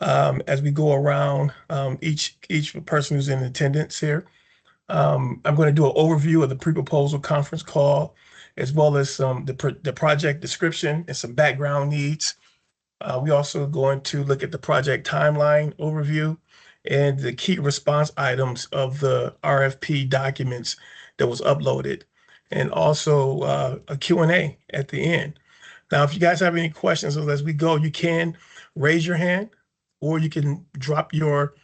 as we go around, each person who's in attendance here. I'm going to do an overview of the pre-proposal conference call, as well as the project description and some background needs. We also going to look at the project timeline overview and the key response items of the RFP documents that was uploaded, and also a Q&A at the end. Now, if you guys have any questions as we go, you can raise your hand or you can drop your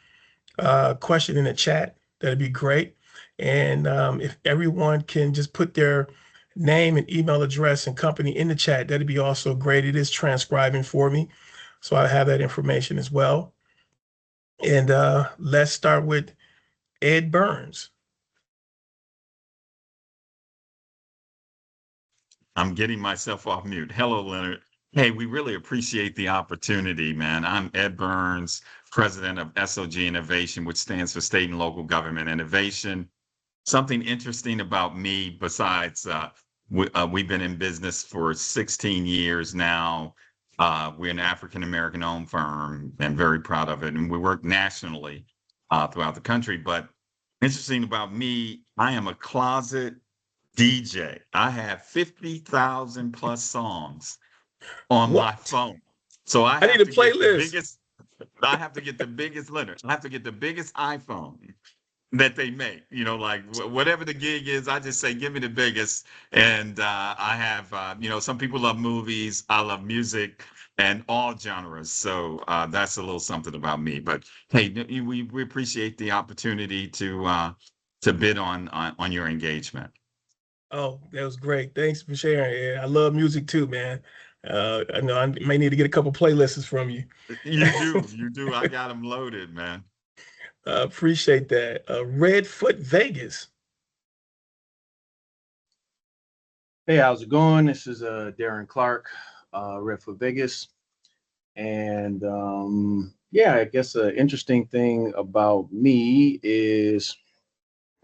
question in the chat. That'd be great. And if everyone can just put their name and email address and company in the chat, that'd be also great. It is transcribing for me, so I have that information as well. And let's start with Ed Burns. I'm getting myself off mute. Hello, Leonard. Hey, we really appreciate the opportunity, man. I'm Ed Burns, president of SOG Innovation, which stands for State and Local Government Innovation. Something interesting about me, besides we've been in business for 16 years now. We're an African-American owned firm and very proud of it. And we work nationally throughout the country. But interesting about me, I am a closet DJ. I have 50,000 plus songs on my phone. So I need a playlist. I have to get the biggest, Leonard. I have to get the biggest iPhone that they make. You know, like whatever the gig is, I just say, give me the biggest. And I have, some people love movies. I love music and all genres. So that's a little something about me. But hey, we appreciate the opportunity to bid on your engagement. Oh, that was great. Thanks for sharing. Yeah, I love music too, man. I know I may need to get a couple playlists from you. You do. I got them loaded, man. Appreciate that. Redfoot Vegas. Hey, how's it going? This is Darren Clark, Redfoot Vegas. And yeah, I guess an interesting thing about me is,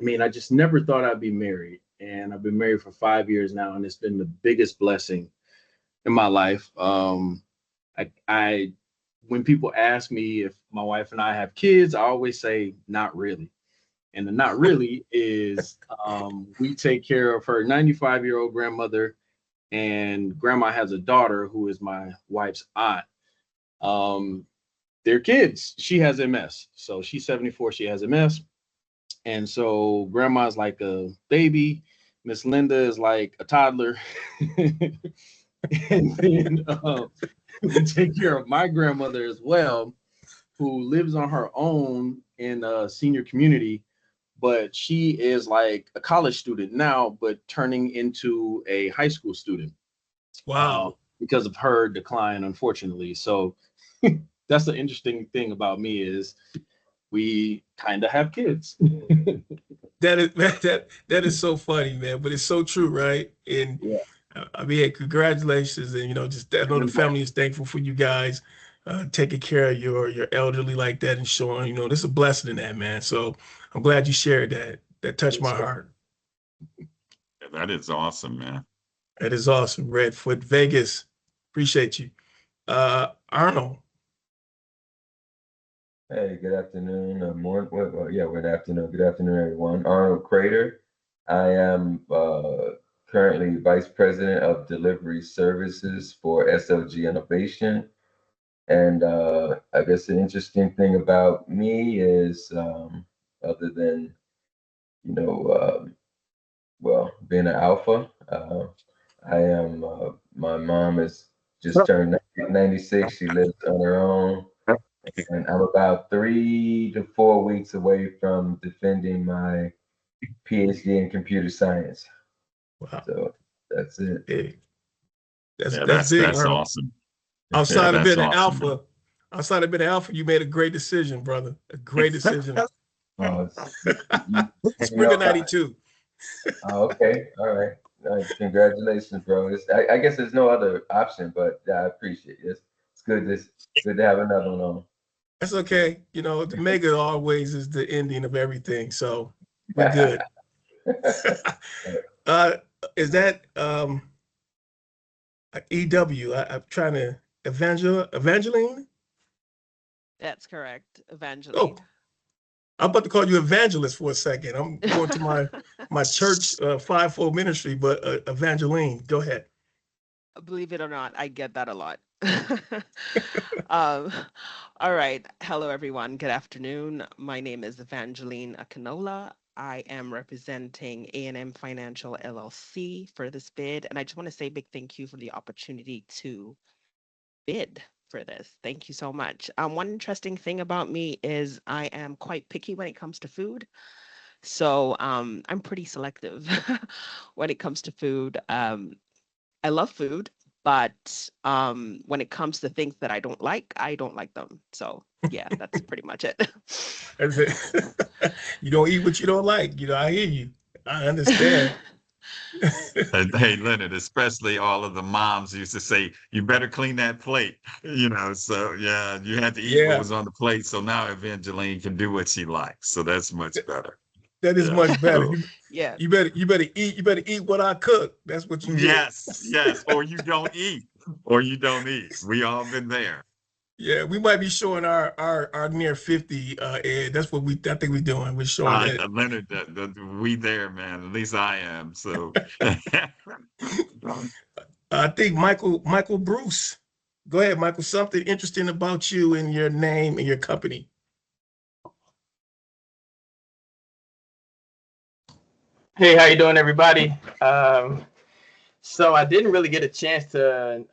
I just never thought I'd be married. And I've been married for 5 years now, and it's been the biggest blessing in my life. When people ask me if my wife and I have kids, I always say not really. And the not really is we take care of her 95-year-old grandmother, and grandma has a daughter who is my wife's aunt. They're kids. She has MS. So she's 74, she has MS. And so grandma's like a baby. Miss Linda is like a toddler. And then we take care of my grandmother as well, who lives on her own in a senior community, but she is like a college student now, but turning into a high school student. Wow. Because of her decline, unfortunately. So that's the interesting thing about me is we kind of have kids. that is so funny, man, but it's so true, right? And Yeah. Congratulations, and I know the family is thankful for you guys taking care of your elderly like that and showing, there's a blessing in that, man. So I'm glad you shared that. That touched my heart. That is awesome, man. That is awesome, Redfoot Vegas. Appreciate you, Arnold. Hey, good afternoon. Morning. Well, yeah, good afternoon. Good afternoon, everyone. Arnold Crater. I am currently Vice President of Delivery Services for SLG Innovation. And I guess the interesting thing about me is, other than, being an alpha, my mom is just turned 96. She lives on her own. And I'm about 3 to 4 weeks away from defending my PhD in computer science. Wow. So that's it. Hey, that's big. That's awesome. Outside of being an alpha, you made a great decision, brother. A great decision. Springer 92. Okay. All right. Congratulations, bro. I guess there's no other option, but I appreciate it. It's good to have another one on. That's okay. The mega always is the ending of everything. So we're good. Is that EW? I'm trying to Evangeline? That's correct, Oh, Evangeline. I'm about to call you evangelist for a second. I'm going to my church fivefold ministry, but Evangeline, go ahead. Believe it or not, I get that a lot. Um, all right. Hello, everyone. Good afternoon. My name is Evangeline Akinola. I am representing A&M Financial LLC for this bid, and I just want to say a big thank you for the opportunity to bid for this. Thank you so much. One interesting thing about me is I am quite picky when it comes to food. So I'm pretty selective when it comes to food. I love food, but when it comes to things that I don't like them. So yeah, that's pretty much it. That's it. You don't eat what you don't like. I hear you. I understand. And hey, Leonard, especially all of the moms used to say, "You better clean that plate." So yeah, you had to eat what Yeah, was on the plate. So now Evangeline can do what she likes. So that's much th- better. that is Yeah. much better. So, Yeah. You better eat what I cook. That's what you get. yes, yes. Or you don't eat. Or you don't eat. We all been there. Yeah, we might be showing our near 50, Ed. That's what I think we're doing. We're showing that. Leonard, we there, man. At least I am. So I think Michael Bruce. Go ahead, Michael. Something interesting about you and your name and your company. Hey, how you doing, everybody? So I didn't really get a chance to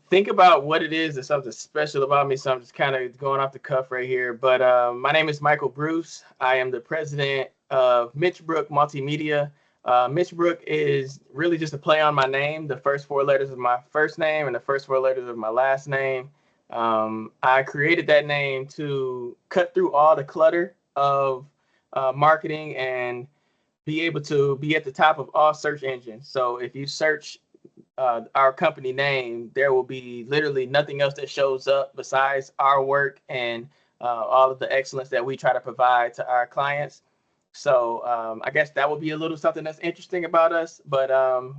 think about what it is. There's something special about me, so I'm just kind of going off the cuff right here. But my name is Michael Bruce. I am the president of Mitchbrook Multimedia. Mitchbrook is really just a play on my name, the first four letters of my first name and the first four letters of my last name. I created that name to cut through all the clutter of marketing and be able to be at the top of all search engines. So if you search our company name, there will be literally nothing else that shows up besides our work and all of the excellence that we try to provide to our clients. So I guess that would be a little something that's interesting about us. But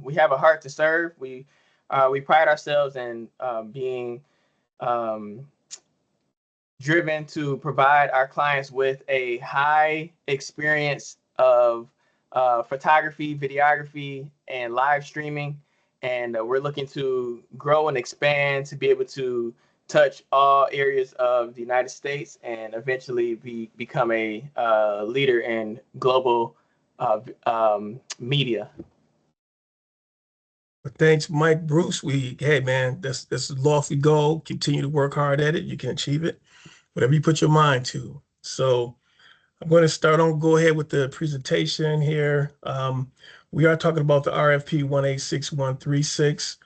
we have a heart to serve. We pride ourselves in being driven to provide our clients with a high experience of photography, videography, and live streaming. And we're looking to grow and expand to be able to touch all areas of the United States and eventually become a leader in global media. But thanks, Mike Bruce. Hey man, that's a lofty goal. Continue to work hard at it. You can achieve it, whatever you put your mind to. So I'm going to go ahead with the presentation here. We are talking about the RFP 186136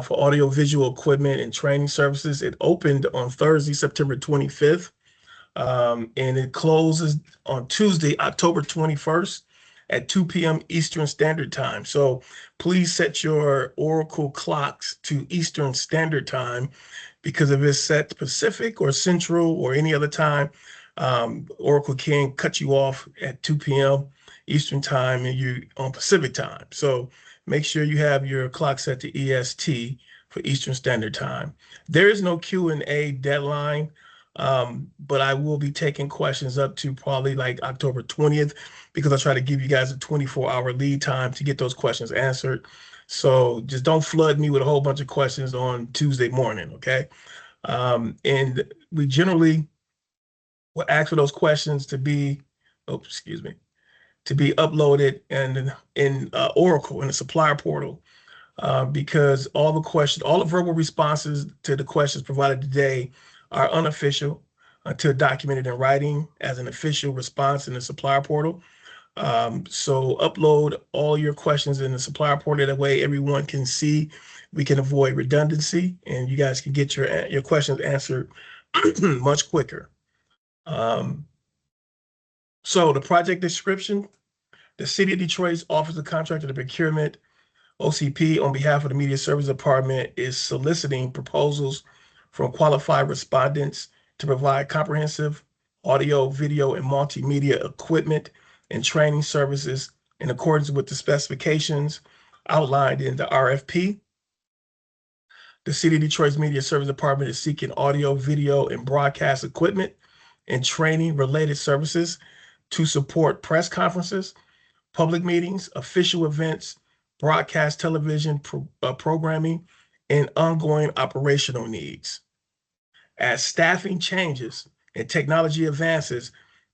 for audiovisual equipment and training services. It opened on Thursday, September 25th, and it closes on Tuesday, October 21st at 2 p.m. Eastern Standard Time. So please set your Oracle clocks to Eastern Standard Time, because if it's set Pacific or Central or any other time, Oracle can cut you off at 2 p.m. Eastern Time and you on Pacific Time. So make sure you have your clock set to EST for Eastern Standard Time. There is no Q&A deadline, but I will be taking questions up to probably like October 20th, because I try to give you guys a 24-hour lead time to get those questions answered. So just don't flood me with a whole bunch of questions on Tuesday morning, okay? And we generally will ask for those questions to be, to be uploaded in Oracle in the supplier portal, because all the verbal responses to the questions provided today are unofficial until documented in writing as an official response in the supplier portal. So upload all your questions in the supplier portal. That way everyone can see. We can avoid redundancy and you guys can get your questions answered much quicker. So the project description: the City of Detroit's Office of Contractor and Procurement, OCP, on behalf of the Media Services Department, is soliciting proposals from qualified respondents to provide comprehensive audio, video, and multimedia equipment and training services in accordance with the specifications outlined in the RFP. The City of Detroit's Media Service Department is seeking audio, video, and broadcast equipment and training related services to support press conferences, public meetings, official events, broadcast television programming, and ongoing operational needs. As staffing changes and technology advances,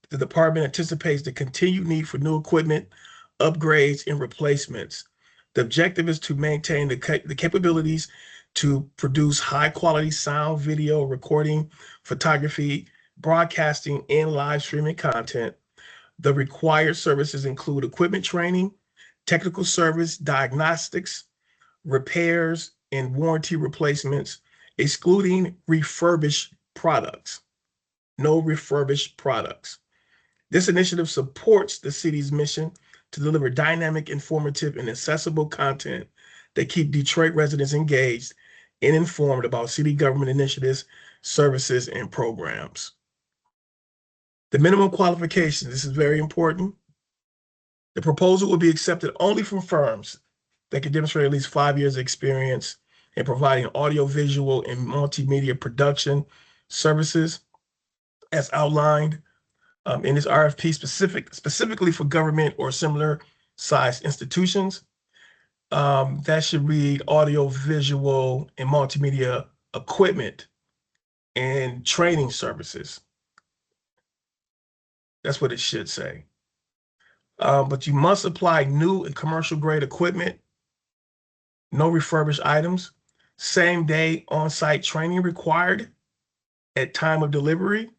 the department anticipates the continued need for new equipment, upgrades, and replacements. The objective is to maintain the capabilities to produce high-quality sound, video, recording, photography, broadcasting, and live streaming content. The required services include equipment training, technical service, diagnostics, repairs, and warranty replacements, excluding refurbished products. No refurbished products. This initiative supports the city's mission to deliver dynamic, informative, and accessible content that keep Detroit residents engaged and informed about city government initiatives, services, and programs. The minimum qualifications, this is very important. The proposal will be accepted only from firms that can demonstrate at least 5 years of experience in providing audiovisual and multimedia production services as outlined in this RFP specifically for government or similar sized institutions. That should read audio, visual, and multimedia equipment and training services. That's what it should say. But you must supply new and commercial grade equipment, no refurbished items, same day on-site training required at time of delivery,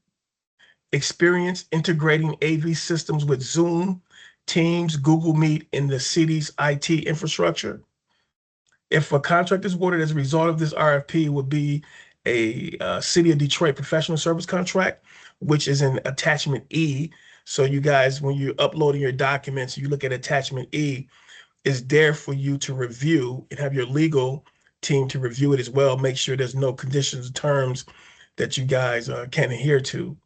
experience integrating AV systems with Zoom, Teams, Google Meet in the city's IT infrastructure. If a contract is awarded as a result of this RFP, it would be a City of Detroit professional service contract, which is in attachment E. So you guys, when you're uploading your documents, you look at attachment E, it's there for you to review and have your legal team to review it as well. Make sure there's no conditions and terms that you guys can't adhere to.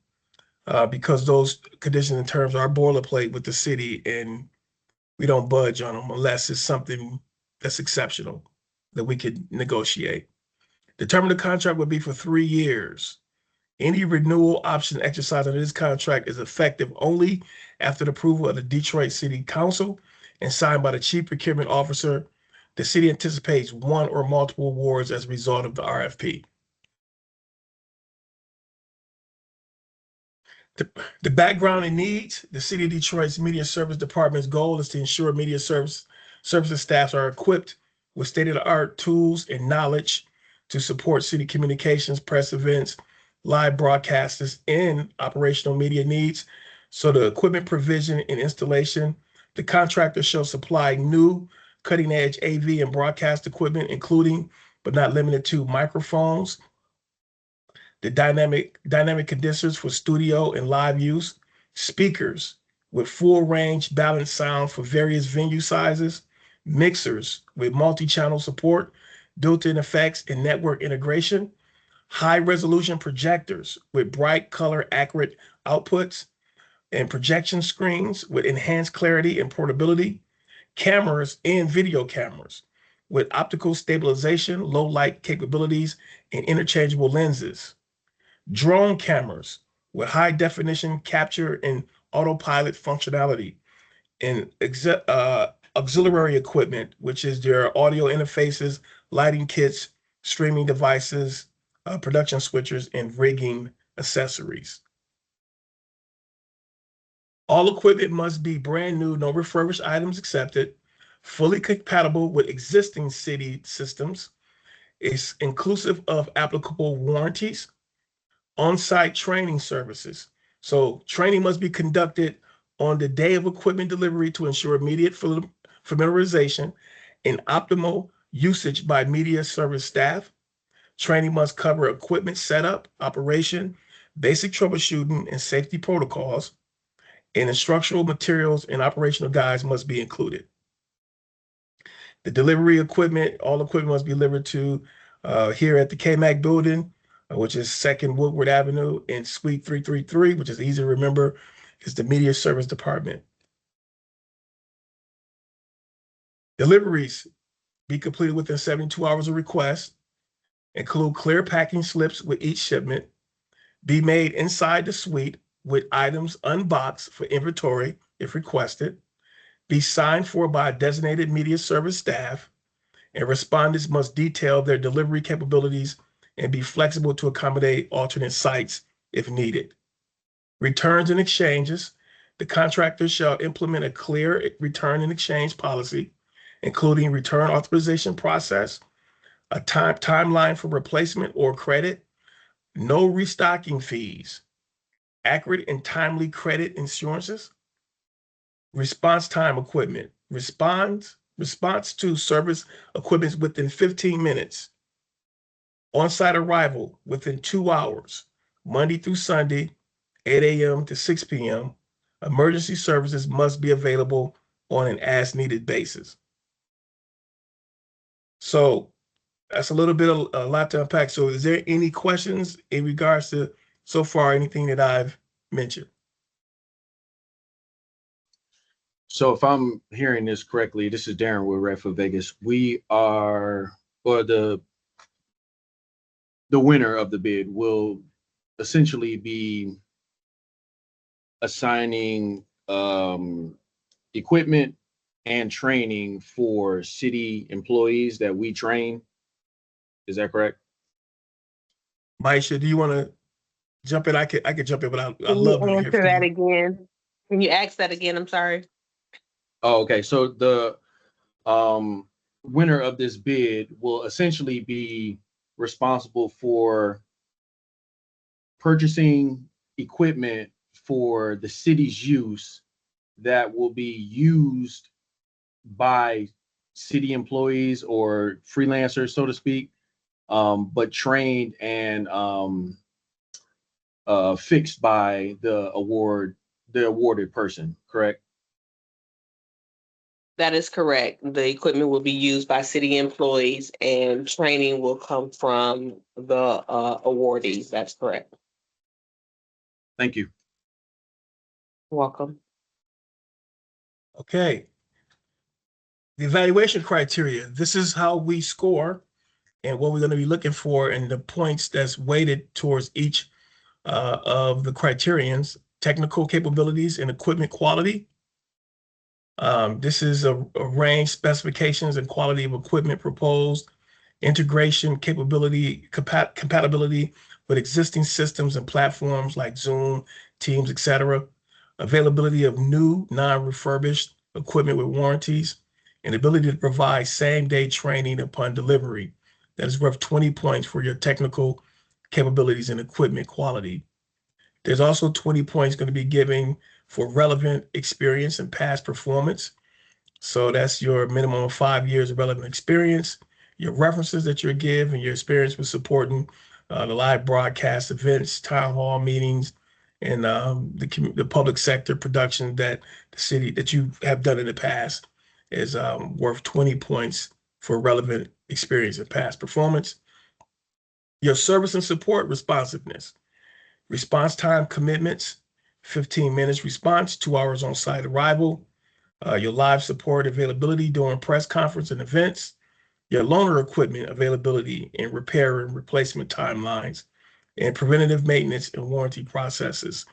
Because those conditions and terms are boilerplate with the city and we don't budge on them unless it's something that's exceptional that we could negotiate. The term of the contract would be for 3 years. Any renewal option exercised under this contract is effective only after the approval of the Detroit City Council and signed by the Chief Procurement Officer. The city anticipates one or multiple awards as a result of the RFP. The background and needs, the City of Detroit's Media Service Department's goal is to ensure media services staffs are equipped with state-of-the-art tools and knowledge to support city communications, press events, live broadcasters, and operational media needs. So the equipment provision and installation, the contractor shall supply new cutting-edge AV and broadcast equipment, including but not limited to microphones, the dynamic condensers for studio and live use, speakers with full range balanced sound for various venue sizes, mixers with multi-channel support, built-in effects and network integration, high resolution projectors with bright color accurate outputs, and projection screens with enhanced clarity and portability, cameras and video cameras with optical stabilization, low light capabilities, and interchangeable lenses, drone cameras with high definition capture and autopilot functionality, and auxiliary equipment, which is their audio interfaces, lighting kits, streaming devices, production switchers, and rigging accessories. All equipment must be brand new, no refurbished items accepted, fully compatible with existing city systems. It's inclusive of applicable warranties, on-site training services. So training must be conducted on the day of equipment delivery to ensure immediate familiarization and optimal usage by media service staff. Training must cover equipment setup, operation, basic troubleshooting, and safety protocols. And instructional materials and operational guides must be included. The delivery equipment, all equipment must be delivered to here at the KMAC building, which is 2nd Woodward Avenue in Suite 333, which is easy to remember, is the Media Service Department. Deliveries be completed within 72 hours of request. Include clear packing slips with each shipment. Be made inside the suite with items unboxed for inventory if requested. Be signed for by a designated media service staff, and respondents must detail their delivery capabilities and be flexible to accommodate alternate sites if needed. Returns and exchanges. The contractor shall implement a clear return and exchange policy, including return authorization process, a timeline for replacement or credit, no restocking fees, accurate and timely credit insurances, response time equipment, response to service equipment within 15 minutes, on-site arrival within 2 hours, Monday through Sunday, 8 a.m. to 6 p.m. Emergency services must be available on an as-needed basis. So that's a little bit of a lot to unpack. So is there any questions in regards to so far anything that I've mentioned? So if I'm hearing this correctly, this is Darren with Redfoot Vegas. We are, or the winner of the bid will essentially be assigning equipment and training for city employees that we train. Is that correct? Maisha, do you want to jump in? I could jump in, but I Can love you to hear answer from that you. again? Can you ask that again? I'm sorry. Oh, okay. So the winner of this bid will essentially be responsible for purchasing equipment for the city's use that will be used by city employees or freelancers, so to speak, but trained and fixed by the awarded person, correct? That is correct. The equipment will be used by city employees and training will come from the awardees. That's correct. Thank you. Welcome. Okay. The evaluation criteria. This is how we score and what we're going to be looking for and the points that's weighted towards each of the criterions: technical capabilities and equipment quality. This is a range, specifications, and quality of equipment proposed, integration capability, compatibility with existing systems and platforms like Zoom, Teams, etc. Availability of new, non-refurbished equipment with warranties, and ability to provide same-day training upon delivery. That is worth 20 points for your technical capabilities and equipment quality. There's also 20 points going to be given for relevant experience and past performance. So that's your minimum of 5 years of relevant experience, your references that you're given, your experience with supporting the live broadcast events, town hall meetings, and the public sector production that the city that you have done in the past is worth 20 points for relevant experience and past performance. Your service and support responsiveness, response time commitments, 15 minutes response, 2 hours on site arrival, your live support availability during press conference and events, your loaner equipment availability and repair and replacement timelines, and preventative maintenance and warranty processes.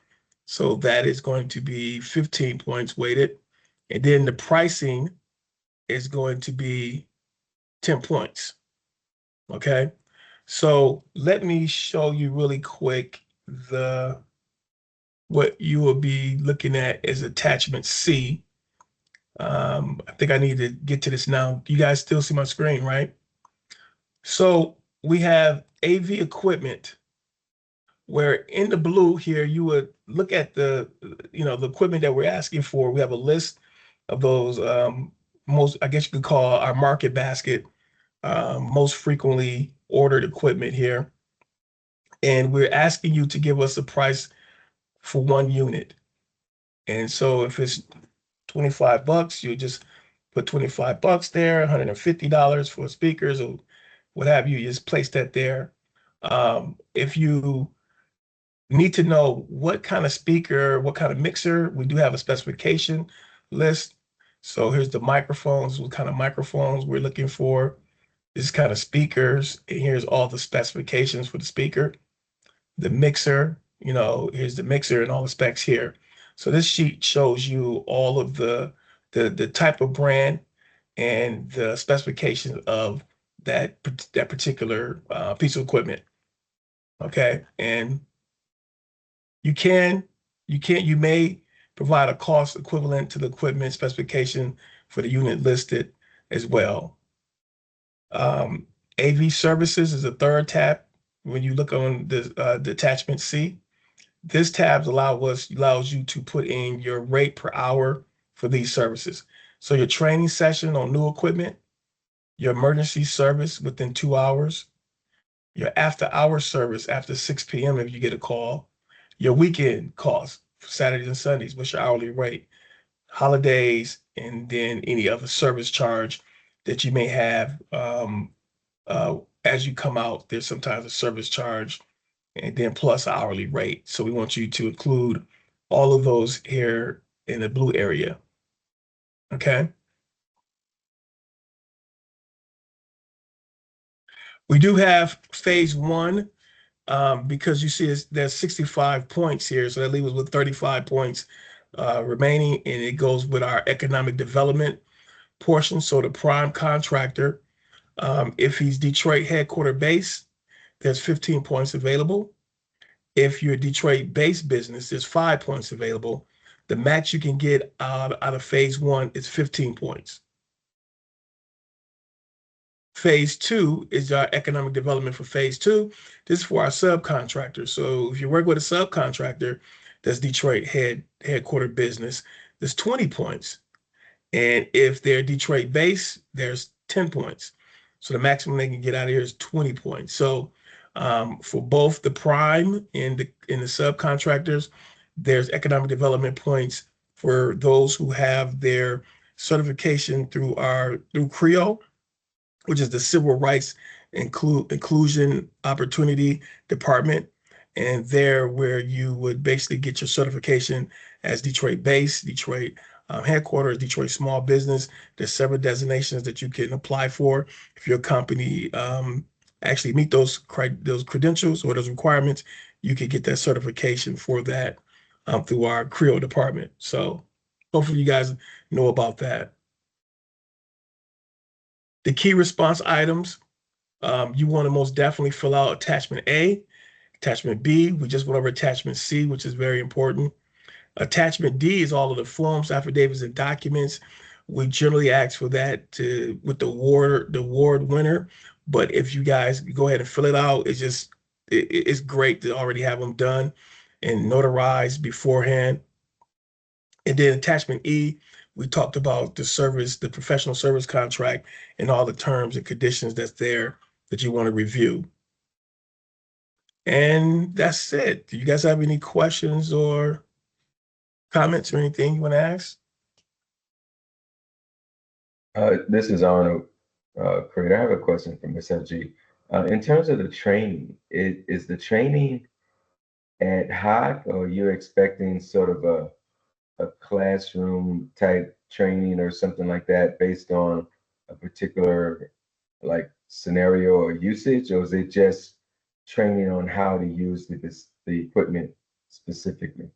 So that is going to be 15 points weighted. And then the pricing is going to be 10 points. Okay. So let me show you really quick what you will be looking at as attachment C. I think I need to get to this now. You guys still see my screen, right? So we have AV equipment, where in the blue here, you would look at the equipment that we're asking for. We have a list of those most, I guess you could call our market basket, most frequently ordered equipment here. And we're asking you to give us a price for 1 unit. And so if it's $25, you just put $25 there, $150 for speakers or what have you, just place that there. If you need to know what kind of speaker, what kind of mixer, we do have a specification list. So here's the microphones, what kind of microphones we're looking for. This kind of speakers, and here's all the specifications for the speaker. The mixer, here's the mixer and all the specs here. So this sheet shows you all of the type of brand and the specifications of that particular piece of equipment. Okay, and you can you may provide a cost equivalent to the equipment specification for the unit listed as well. AV services is a third tab. When you look on the attachment C, this tab allows you to put in your rate per hour for these services. So your training session on new equipment, your emergency service within 2 hours, your after-hour service after 6 p.m. if you get a call, your weekend costs for Saturdays and Sundays, what's your hourly rate, holidays, and then any other service charge that you may have as you come out. There's sometimes a service charge and then plus hourly rate. So we want you to include all of those here in the blue area. Okay. We do have phase one because you see there's 65 points here. So that leaves us with 35 points remaining, and it goes with our economic development portion. So the prime contractor, if he's Detroit headquarter base, there's 15 points available. If you're a Detroit-based business, there's 5 points available. The max you can get out of phase one is 15 points. Phase two is our economic development for phase two. This is for our subcontractors. So if you work with a subcontractor that's Detroit headquarter business, there's 20 points. And if they're Detroit-based, there's 10 points. So the maximum they can get out of here is 20 points. So for both the prime and the subcontractors, there's economic development points for those who have their certification through CREO, which is the Civil Rights Inclusion Opportunity Department. And there where you would basically get your certification as Detroit-based, Detroit headquarters, Detroit small business. There's several designations that you can apply for if your company actually meet those credentials or those requirements. You could get that certification for that through our CREO department. So hopefully you guys know about that. The key response items, you want to most definitely fill out attachment A, attachment B. We just went over attachment C, which is very important. Attachment D is all of the forms, affidavits, and documents. We generally ask for that with the award winner. But if you guys go ahead and fill it out, it's great to already have them done and notarized beforehand. And then attachment E, we talked about the professional service contract and all the terms and conditions that's there that you want to review. And that's it. Do you guys have any questions or comments or anything you want to ask? This is Arnold Craig. I have a question for Ms. FG. In terms of the training, is the training ad hoc, or you're expecting sort of a classroom type training or something like that based on a particular like scenario or usage, or is it just training on how to use the equipment specifically?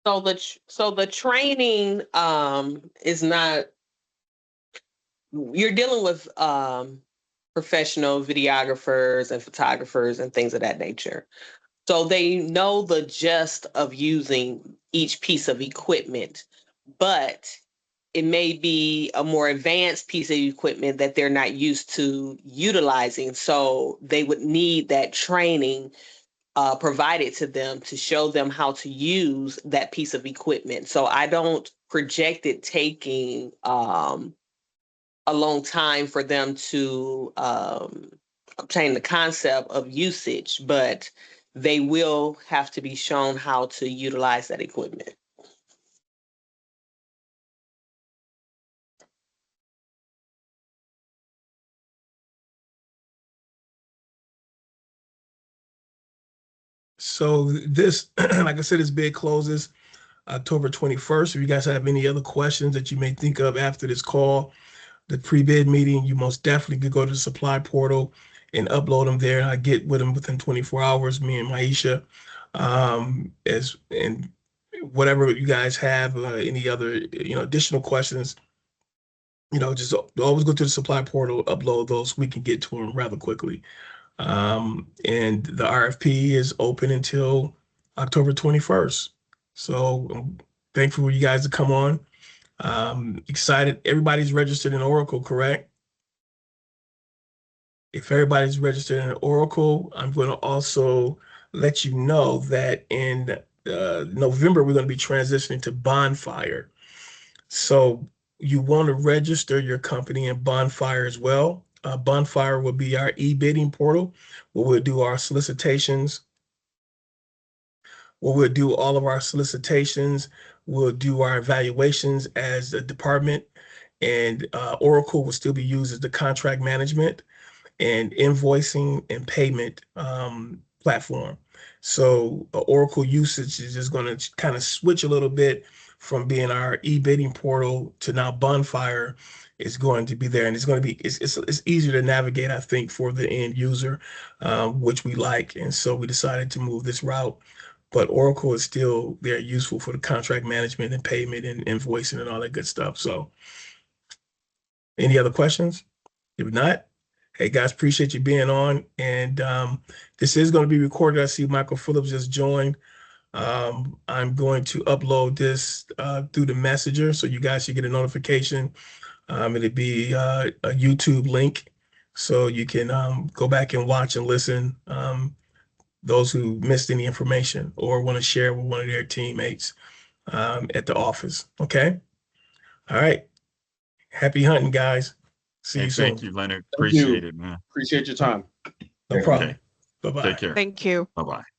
So the training is not, you're dealing with professional videographers and photographers and things of that nature. So they know the gist of using each piece of equipment, but it may be a more advanced piece of equipment that they're not used to utilizing. So they would need that training provided to them to show them how to use that piece of equipment. So I don't project it taking a long time for them to obtain the concept of usage, but they will have to be shown how to utilize that equipment. So this, like I said, this bid closes October 21st. If you guys have any other questions that you may think of after this call, the pre-bid meeting, you most definitely could go to the supply portal and upload them there. I get with them within 24 hours, me and Maisha. And whatever you guys have, any other, additional questions, just always go to the supply portal, upload those, we can get to them rather quickly. And the RFP is open until October 21st. So I'm thankful for you guys to come on. Excited. Everybody's registered in Oracle, correct? If everybody's registered in Oracle, I'm going to also let you know that in November, we're going to be transitioning to Bonfire. So you want to register your company in Bonfire as well. Bonfire will be our e-bidding portal where we'll do our solicitations. We'll do all of our solicitations. We'll do our evaluations as a department, and Oracle will still be used as the contract management and invoicing and payment platform. So Oracle usage is just going to kind of switch a little bit from being our e-bidding portal to now Bonfire is going to be there, and it's going to be it's easier to navigate, I think, for the end user, which we like, and so we decided to move this route. But Oracle is still there, useful for the contract management and payment and invoicing and all that good stuff. So, any other questions? If not, hey guys, appreciate you being on. And this is going to be recorded. I see Michael Phillips just joined. I'm going to upload this through the messenger, so you guys should get a notification. It'll be a YouTube link, so you can go back and watch and listen. Those who missed any information or want to share with one of their teammates at the office. Okay. All right. Happy hunting, guys. See you soon. Thank you, Leonard. Thank you. Appreciate it, man. Appreciate your time. No problem. Bye-bye. Take care. Thank you. Bye-bye.